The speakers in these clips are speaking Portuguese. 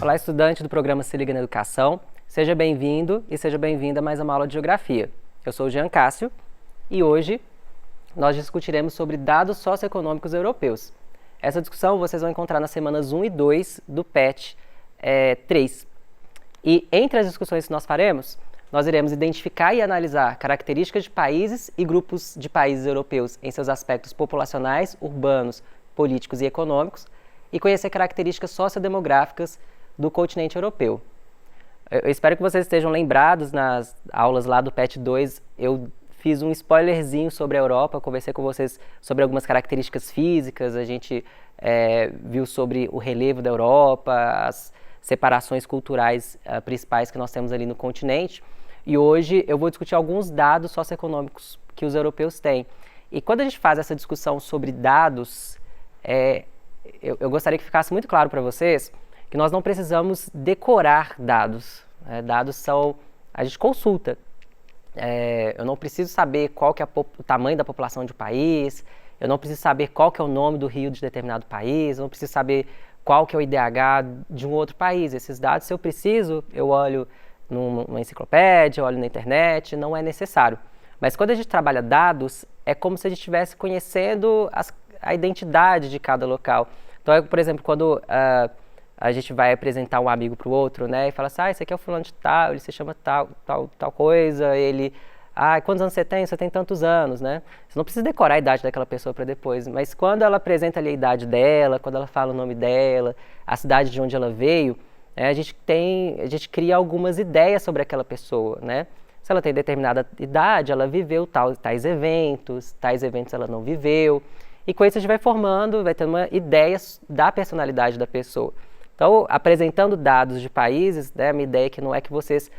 Olá, estudante do programa Se Liga na Educação. Seja bem-vindo e seja bem-vinda a mais uma aula de Geografia. Eu sou o Jean Cássio e hoje nós discutiremos sobre dados socioeconômicos europeus. Essa discussão vocês vão encontrar nas semanas 1 e 2 do PET 3. E entre as discussões que nós faremos, nós iremos identificar e analisar características de países e grupos de países europeus em seus aspectos populacionais, urbanos, políticos e econômicos, e conhecer características sociodemográficas do continente europeu. Eu espero que vocês estejam lembrados nas aulas lá do PET 2, eu fiz um spoilerzinho sobre a Europa, conversei com vocês sobre algumas características físicas, a gente viu sobre o relevo da Europa, as separações culturais principais que nós temos ali no continente, e hoje eu vou discutir alguns dados socioeconômicos que os europeus têm. E quando a gente faz essa discussão sobre dados, eu gostaria que ficasse muito claro para vocês que nós não precisamos decorar dados. Dados são... a gente consulta. Eu não preciso saber qual que é o tamanho da população de um país, eu não preciso saber qual que é o nome do rio de determinado país, eu não preciso saber qual que é o IDH de um outro país. Esses dados, se eu preciso, eu olho numa enciclopédia, eu olho na internet, não é necessário. Mas quando a gente trabalha dados, é como se a gente estivesse conhecendo a identidade de cada local. Então, por exemplo, quando a gente vai apresentar um amigo para o outro, né, e fala assim, esse aqui é o fulano de tal, ele se chama tal coisa, ele... quantos anos você tem? Você tem tantos anos, né? Você não precisa decorar a idade daquela pessoa para depois, mas quando ela apresenta ali a idade dela, quando ela fala o nome dela, a cidade de onde ela veio, a gente cria algumas ideias sobre aquela pessoa, né? Se ela tem determinada idade, ela viveu tais eventos ela não viveu, e com isso a gente vai formando, vai tendo uma ideia da personalidade da pessoa. Então, apresentando dados de países, né, a minha ideia é que não é que vocês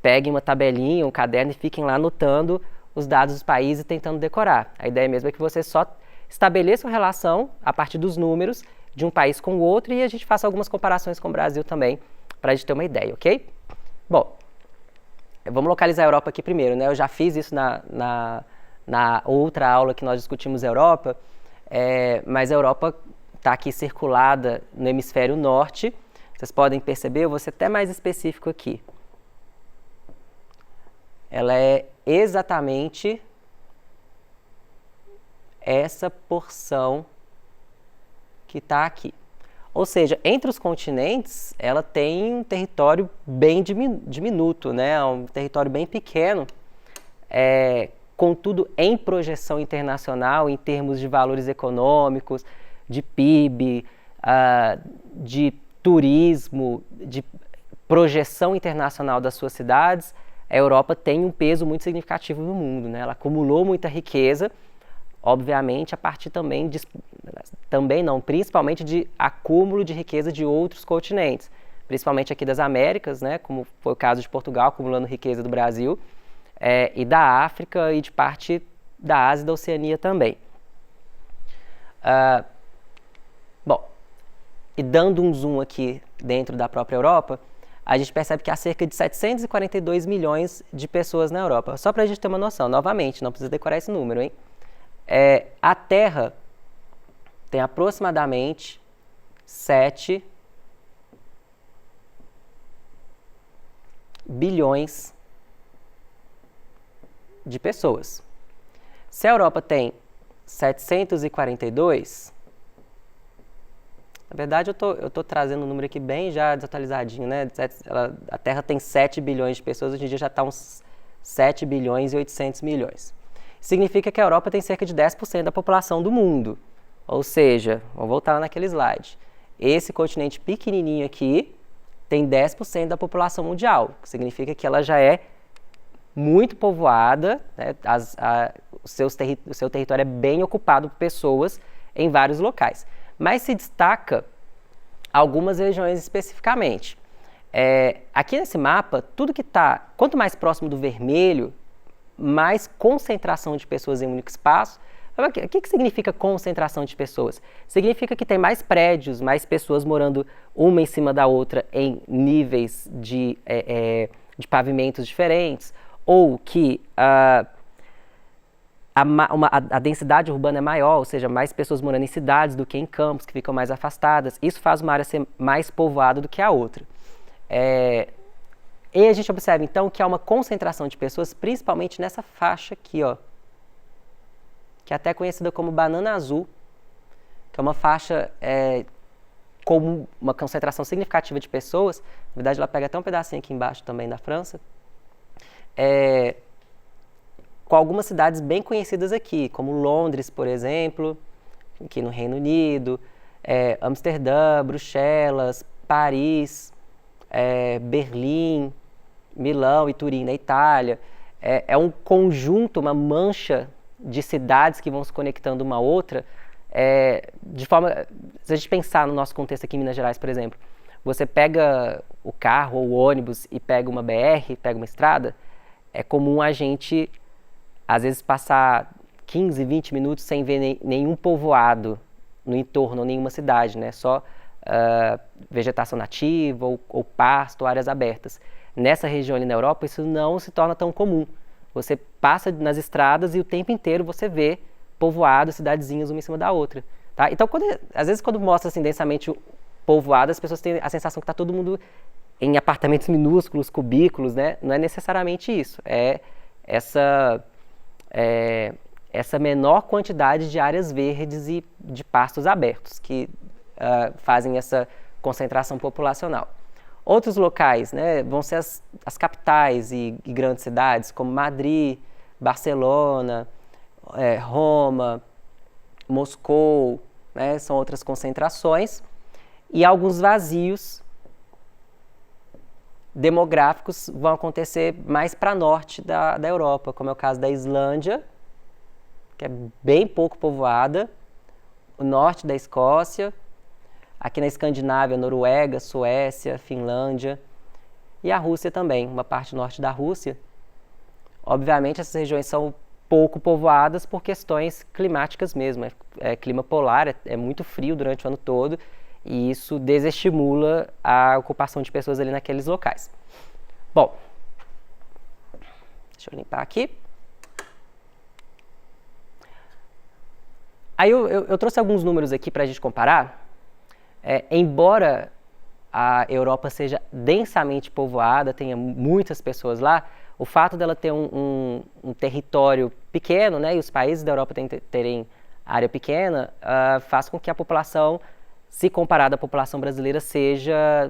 peguem uma tabelinha, um caderno e fiquem lá anotando os dados dos países e tentando decorar. A ideia mesmo é que vocês só estabeleçam relação a partir dos números de um país com o outro e a gente faça algumas comparações com o Brasil também, para a gente ter uma ideia, ok? Bom, vamos localizar a Europa aqui primeiro, né? Eu já fiz isso na outra aula que nós discutimos a Europa, mas a Europa está aqui circulada no hemisfério norte. Vocês podem perceber, eu vou ser até mais específico aqui. Ela é exatamente essa porção que está aqui. Ou seja, entre os continentes, ela tem um território bem diminuto, né? Um território bem pequeno, contudo em projeção internacional, em termos de valores econômicos, de PIB, de turismo, de projeção internacional das suas cidades, a Europa tem um peso muito significativo no mundo, né? Ela acumulou muita riqueza, obviamente a partir principalmente de acúmulo de riqueza de outros continentes, principalmente aqui das Américas, né? Como foi o caso de Portugal, acumulando riqueza do Brasil, e da África e de parte da Ásia e da Oceania também. Bom, e dando um zoom aqui dentro da própria Europa, a gente percebe que há cerca de 742 milhões de pessoas na Europa. Só para a gente ter uma noção, novamente, não precisa decorar esse número, hein? A Terra tem aproximadamente 7 bilhões de pessoas. Se a Europa tem 742, na verdade eu tô trazendo um número aqui bem já desatualizadinho, né? A Terra tem 7 bilhões de pessoas, hoje em dia já está uns 7 bilhões e 800 milhões. Significa que a Europa tem cerca de 10% da população do mundo. Ou seja, vamos voltar lá naquele slide. Esse continente pequenininho aqui tem 10% da população mundial, que significa que ela já é muito povoada, né? O seu território é bem ocupado por pessoas em vários locais. Mas se destaca algumas regiões especificamente. Aqui nesse mapa, tudo que está, quanto mais próximo do vermelho, mais concentração de pessoas em um único espaço. O que significa concentração de pessoas? Significa que tem mais prédios, mais pessoas morando uma em cima da outra em níveis de pavimentos diferentes, ou que a densidade urbana é maior, ou seja, mais pessoas morando em cidades do que em campos, que ficam mais afastadas. Isso faz uma área ser mais povoada do que a outra. E a gente observa, então, que há uma concentração de pessoas, principalmente nessa faixa aqui, ó, que é até conhecida como banana azul, que é uma faixa com uma concentração significativa de pessoas. Na verdade, ela pega até um pedacinho aqui embaixo também da França. Com algumas cidades bem conhecidas aqui, como Londres, por exemplo, aqui no Reino Unido, Amsterdã, Bruxelas, Paris, Berlim, Milão e Turim, na Itália. É um conjunto, uma mancha de cidades que vão se conectando uma a outra, de forma, se a gente pensar no nosso contexto aqui em Minas Gerais, por exemplo, você pega o carro ou o ônibus e pega uma BR, pega uma estrada, é comum a gente, às vezes, passar 15, 20 minutos sem ver nenhum povoado no entorno, ou nenhuma cidade, né? Só vegetação nativa, ou pasto, ou áreas abertas. Nessa região ali na Europa, isso não se torna tão comum. Você passa nas estradas e o tempo inteiro você vê povoados, cidadezinhas uma em cima da outra. Tá? Então, às vezes, quando mostra assim, densamente povoado, as pessoas têm a sensação que está todo mundo em apartamentos minúsculos, cubículos, né? Não é necessariamente isso. É essa menor quantidade de áreas verdes e de pastos abertos que fazem essa concentração populacional. Outros locais, né, vão ser as capitais e grandes cidades, como Madrid, Barcelona, Roma, Moscou, né, são outras concentrações, e alguns vazios demográficos vão acontecer mais para norte da Europa, como é o caso da Islândia, que é bem pouco povoada, o norte da Escócia, aqui na Escandinávia, Noruega, Suécia, Finlândia, e a Rússia também, uma parte norte da Rússia. Obviamente, essas regiões são pouco povoadas por questões climáticas mesmo, clima polar, é muito frio durante o ano todo, e isso desestimula a ocupação de pessoas ali naqueles locais. Bom, deixa eu limpar aqui. Aí eu trouxe alguns números aqui para a gente comparar. Embora a Europa seja densamente povoada, tenha muitas pessoas lá, o fato dela ter um território pequeno, né, e os países da Europa terem área pequena, faz com que a população, se comparada à população brasileira, seja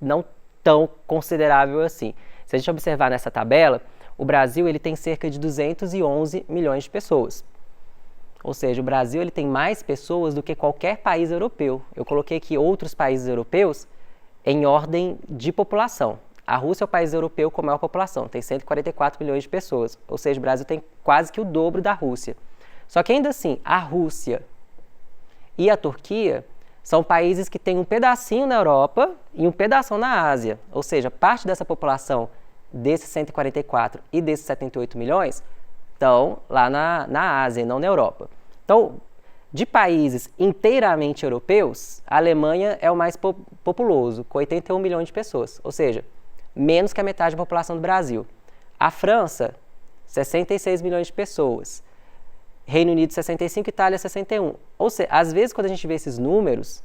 não tão considerável assim. Se a gente observar nessa tabela, o Brasil ele tem cerca de 211 milhões de pessoas. Ou seja, o Brasil ele tem mais pessoas do que qualquer país europeu. Eu coloquei aqui outros países europeus em ordem de população. A Rússia é o país europeu com maior população, tem 144 milhões de pessoas. Ou seja, o Brasil tem quase que o dobro da Rússia. Só que ainda assim, a Rússia e a Turquia são países que têm um pedacinho na Europa e um pedaço na Ásia. Ou seja, parte dessa população desses 144 e desses 78 milhões estão lá na Ásia e não na Europa. Então, de países inteiramente europeus, a Alemanha é o mais populoso, com 81 milhões de pessoas, ou seja, menos que a metade da população do Brasil. A França, 66 milhões de pessoas. Reino Unido, 65, Itália, 61. Ou seja, às vezes, quando a gente vê esses números,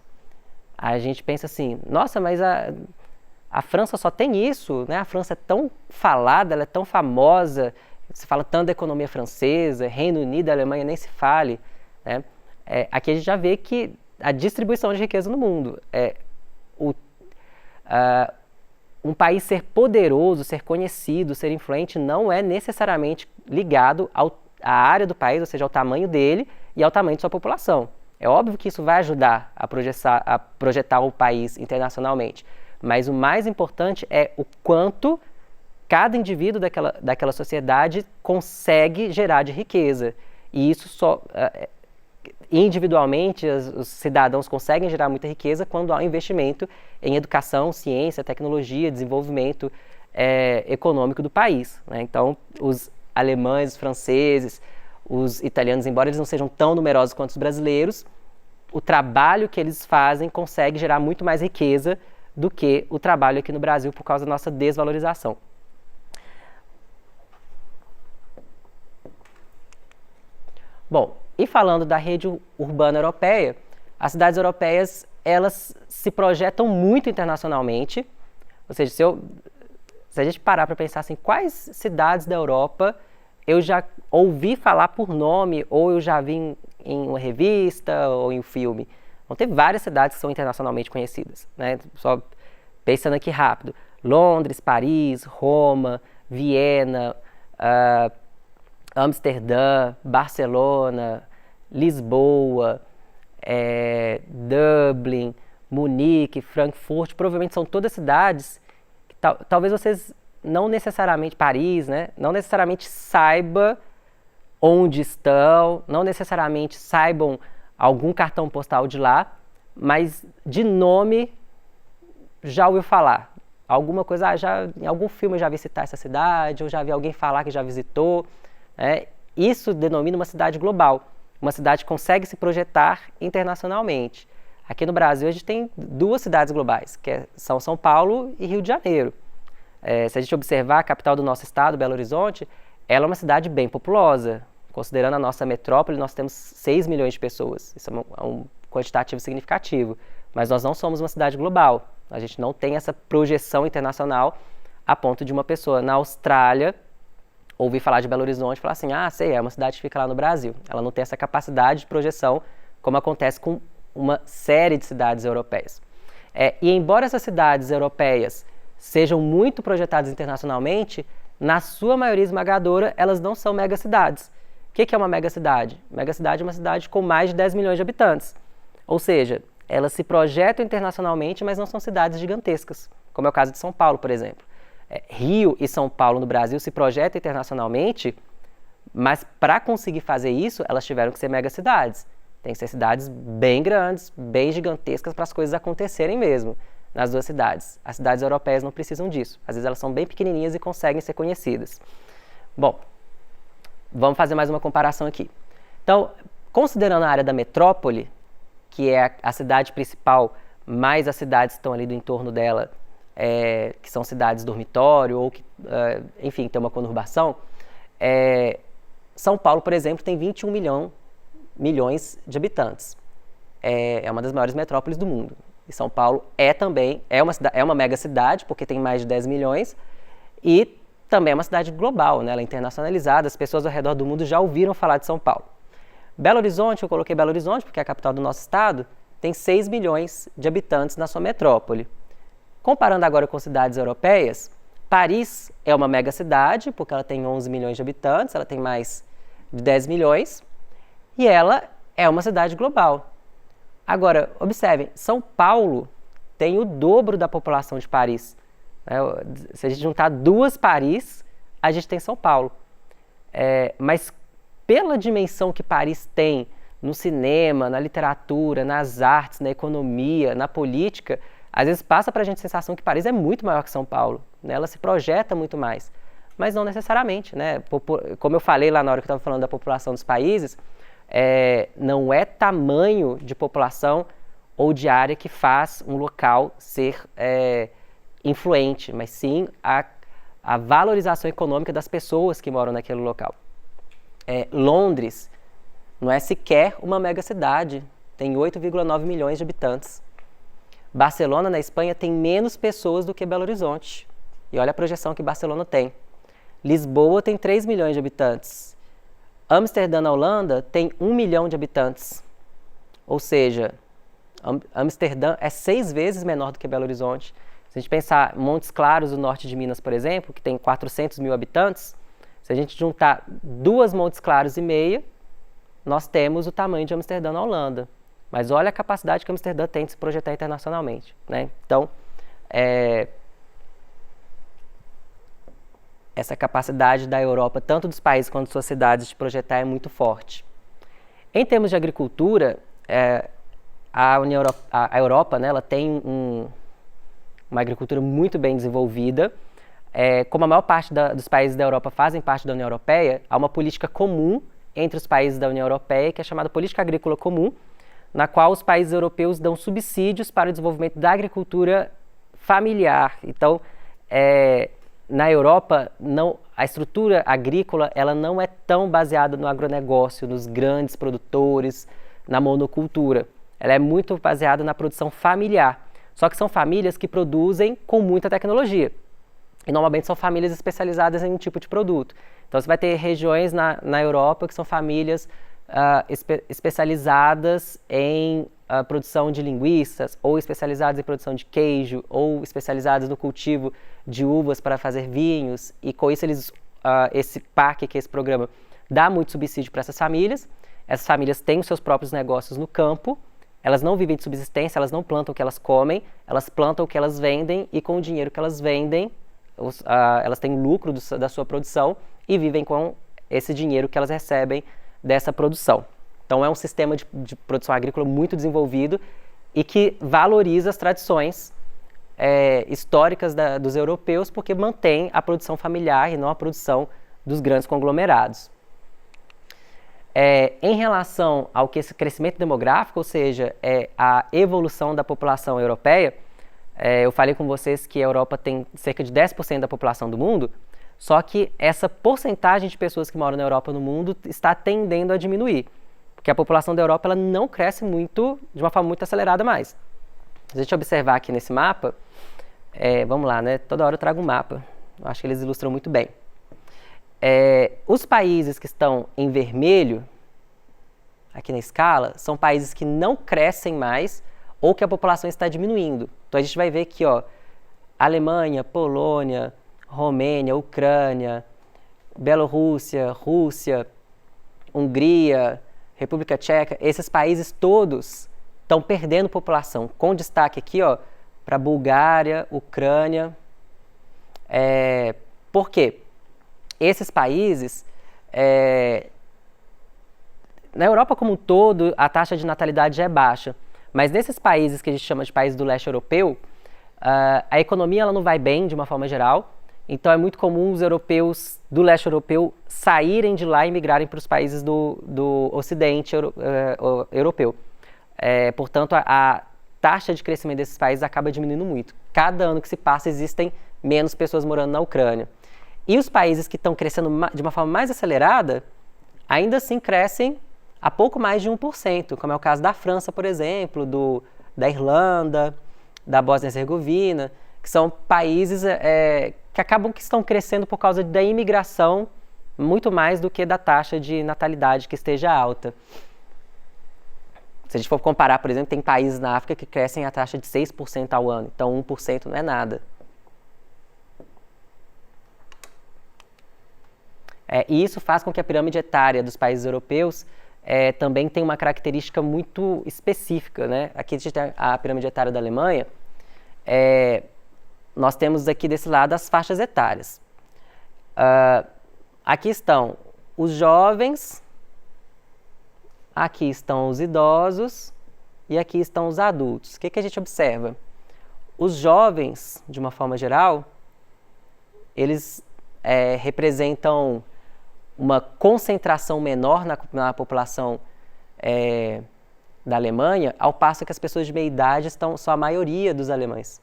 a gente pensa assim, nossa, mas a França só tem isso, né? A França é tão falada, ela é tão famosa, se fala tanto da economia francesa, Reino Unido, Alemanha, nem se fale, né? Aqui a gente já vê que a distribuição de riqueza no mundo, um país ser poderoso, ser conhecido, ser influente, não é necessariamente ligado à área do país, ou seja, ao tamanho dele e ao tamanho de sua população. É óbvio que isso vai ajudar a projetar o país internacionalmente, mas o mais importante é o quanto cada indivíduo daquela sociedade consegue gerar de riqueza. E isso só, individualmente, os cidadãos conseguem gerar muita riqueza quando há um investimento em educação, ciência, tecnologia, desenvolvimento econômico do país, né? Então, os alemães, os franceses, os italianos, embora eles não sejam tão numerosos quanto os brasileiros, o trabalho que eles fazem consegue gerar muito mais riqueza do que o trabalho aqui no Brasil por causa da nossa desvalorização. Bom, e falando da rede urbana europeia, as cidades europeias, elas se projetam muito internacionalmente, ou seja, se a gente parar para pensar assim, quais cidades da Europa eu já ouvi falar por nome, ou eu já vi em uma revista, ou em um filme. Vão ter várias cidades que são internacionalmente conhecidas, né? Só pensando aqui rápido. Londres, Paris, Roma, Viena, Amsterdã, Barcelona, Lisboa, Dublin, Munique, Frankfurt, provavelmente são todas cidades que talvez vocês não necessariamente, Paris, né? Não necessariamente saiba onde estão, não necessariamente saibam algum cartão postal de lá, mas de nome já ouviu falar. Alguma coisa, em algum filme eu já vi citar essa cidade, ou já vi alguém falar que já visitou. Isso denomina uma cidade global, uma cidade que consegue se projetar internacionalmente. Aqui no Brasil a gente tem duas cidades globais, que são São Paulo e Rio de Janeiro. Se a gente observar a capital do nosso estado, Belo Horizonte, ela é uma cidade bem populosa. Considerando a nossa metrópole, nós temos 6 milhões de pessoas. Isso é um quantitativo significativo. Mas nós não somos uma cidade global. A gente não tem essa projeção internacional a ponto de uma pessoa na Austrália ouvir falar de Belo Horizonte e falar assim, sei, é uma cidade que fica lá no Brasil. Ela não tem essa capacidade de projeção como acontece com uma série de cidades europeias. E embora essas cidades europeias sejam muito projetadas internacionalmente, na sua maioria esmagadora, elas não são megacidades. O que é uma megacidade? Megacidade é uma cidade com mais de 10 milhões de habitantes. Ou seja, elas se projetam internacionalmente, mas não são cidades gigantescas, como é o caso de São Paulo, por exemplo. Rio e São Paulo no Brasil se projetam internacionalmente, mas para conseguir fazer isso, elas tiveram que ser megacidades. Tem que ser cidades bem grandes, bem gigantescas para as coisas acontecerem mesmo nas duas cidades. As cidades europeias não precisam disso. Às vezes elas são bem pequenininhas e conseguem ser conhecidas. Bom, vamos fazer mais uma comparação aqui. Então, considerando a área da metrópole, que é a cidade principal, mais as cidades que estão ali do entorno dela, que são cidades dormitório ou que, enfim, tem uma conurbação, São Paulo, por exemplo, tem 21 milhões de habitantes. É uma das maiores metrópoles do mundo. E São Paulo também é uma mega cidade, porque tem mais de 10 milhões, e também é uma cidade global, né? Ela é internacionalizada, as pessoas ao redor do mundo já ouviram falar de São Paulo. Belo Horizonte, eu coloquei Belo Horizonte porque é a capital do nosso estado, tem 6 milhões de habitantes na sua metrópole. Comparando agora com cidades europeias, Paris é uma mega cidade, porque ela tem 11 milhões de habitantes, ela tem mais de 10 milhões, e ela é uma cidade global. Agora, observem, São Paulo tem o dobro da população de Paris. Se a gente juntar duas Paris, a gente tem São Paulo. Mas pela dimensão que Paris tem no cinema, na literatura, nas artes, na economia, na política, às vezes passa para a gente a sensação que Paris é muito maior que São Paulo, né? Ela se projeta muito mais, mas não necessariamente, né? Como eu falei lá na hora que eu estava falando da população dos países, não é tamanho de população ou de área que faz um local ser influente, mas sim a valorização econômica das pessoas que moram naquele local. Londres não é sequer uma megacidade, tem 8,9 milhões de habitantes. Barcelona, na Espanha, tem menos pessoas do que Belo Horizonte. E olha a projeção que Barcelona tem. Lisboa tem 3 milhões de habitantes. Amsterdã, na Holanda, tem 1 milhão de habitantes. Ou seja, Amsterdã é 6 vezes menor do que Belo Horizonte. Se a gente pensar Montes Claros, do norte de Minas, por exemplo, que tem 400 mil habitantes, se a gente juntar 2 Montes Claros e meia, nós temos o tamanho de Amsterdã, na Holanda. Mas olha a capacidade que Amsterdã tem de se projetar internacionalmente, né? Então, essa capacidade da Europa, tanto dos países quanto de suas cidades, de projetar é muito forte. Em termos de agricultura, a Europa, né, ela tem uma agricultura muito bem desenvolvida. Como a maior parte dos países da Europa fazem parte da União Europeia, há uma política comum entre os países da União Europeia, que é chamada Política Agrícola Comum, na qual os países europeus dão subsídios para o desenvolvimento da agricultura familiar. Então, na Europa, a estrutura agrícola ela não é tão baseada no agronegócio, nos grandes produtores, na monocultura. Ela é muito baseada na produção familiar. Só que são famílias que produzem com muita tecnologia. E normalmente são famílias especializadas em um tipo de produto. Então você vai ter regiões na Europa que são famílias especializadas em produção de linguiças, ou especializadas em produção de queijo, ou especializadas no cultivo de uvas para fazer vinhos, e com isso esse PAC, que é esse programa, dá muito subsídio para essas famílias. Essas famílias têm os seus próprios negócios no campo, elas não vivem de subsistência, elas não plantam o que elas comem, elas plantam o que elas vendem, e com o dinheiro que elas vendem, elas têm lucro da sua produção e vivem com esse dinheiro que elas recebem dessa produção. Então é um sistema de produção agrícola muito desenvolvido e que valoriza as tradições históricas dos europeus, porque mantém a produção familiar e não a produção dos grandes conglomerados. Em relação ao que esse crescimento demográfico, ou seja, a evolução da população europeia, eu falei com vocês que a Europa tem cerca de 10% da população do mundo, só que essa porcentagem de pessoas que moram na Europa no mundo está tendendo a diminuir, porque a população da Europa ela não cresce muito, de uma forma muito acelerada mais. Se a gente observar aqui nesse mapa, vamos lá, né? Toda hora eu trago um mapa, eu acho que eles ilustram muito bem. Os países que estão em vermelho, aqui na escala, são países que não crescem mais ou que a população está diminuindo. Então a gente vai ver aqui, ó, Alemanha, Polônia, Romênia, Ucrânia, Bielorrússia, Rússia, Hungria, República Tcheca, esses países todos estão perdendo população, com destaque aqui, ó, para Bulgária, Ucrânia. Por quê? Esses países, na Europa como um todo, a taxa de natalidade já é baixa, mas nesses países que a gente chama de países do leste europeu, a economia ela não vai bem de uma forma geral, então é muito comum os europeus do leste europeu saírem de lá e migrarem para os países do ocidente europeu. Portanto, a taxa de crescimento desses países acaba diminuindo muito. Cada ano que se passa, existem menos pessoas morando na Ucrânia. E os países que estão crescendo de uma forma mais acelerada, ainda assim crescem a pouco mais de 1%, como é o caso da França, por exemplo, da Irlanda, da Bósnia e Herzegovina, que são países que acabam que estão crescendo por causa da imigração muito mais do que da taxa de natalidade que esteja alta. Se a gente for comparar, por exemplo, tem países na África que crescem a taxa de 6% ao ano, então 1% não é nada. E isso faz com que a pirâmide etária dos países europeus também tenha uma característica muito específica, né? Aqui a gente tem a pirâmide etária da Alemanha. Nós temos aqui desse lado as faixas etárias. Aqui estão os jovens, aqui estão os idosos e aqui estão os adultos. O que a gente observa? Os jovens, de uma forma geral, eles representam uma concentração menor na população da Alemanha, ao passo que as pessoas de meia idade são a maioria dos alemães.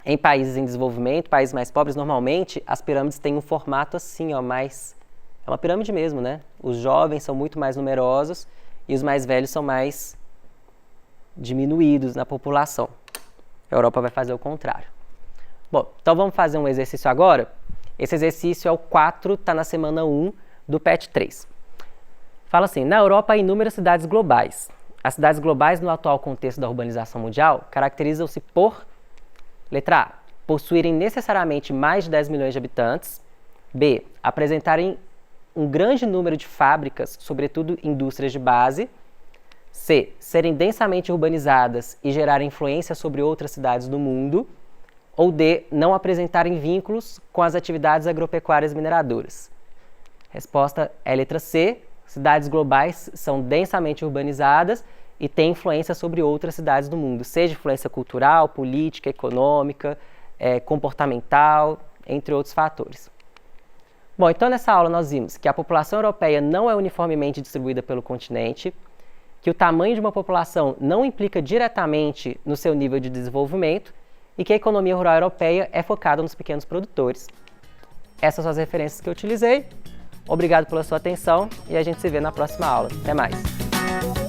Em países em desenvolvimento, países mais pobres, normalmente as pirâmides têm um formato assim, ó, mais... É uma pirâmide mesmo, né? Os jovens são muito mais numerosos e os mais velhos são mais diminuídos na população. A Europa vai fazer o contrário. Bom, então vamos fazer um exercício agora. Esse exercício é o 4, está na semana 1 do PET 3. Fala assim, na Europa há inúmeras cidades globais. As cidades globais, no atual contexto da urbanização mundial, caracterizam-se por, letra A, possuírem necessariamente mais de 10 milhões de habitantes, B, apresentarem um grande número de fábricas, sobretudo indústrias de base, C, serem densamente urbanizadas e gerarem influência sobre outras cidades do mundo, ou D, não apresentarem vínculos com as atividades agropecuárias mineradoras. Resposta é letra C, cidades globais são densamente urbanizadas e têm influência sobre outras cidades do mundo, seja influência cultural, política, econômica, comportamental, entre outros fatores. Bom, então nessa aula nós vimos que a população europeia não é uniformemente distribuída pelo continente, que o tamanho de uma população não implica diretamente no seu nível de desenvolvimento e que a economia rural europeia é focada nos pequenos produtores. Essas são as referências que eu utilizei. Obrigado pela sua atenção e a gente se vê na próxima aula. Até mais!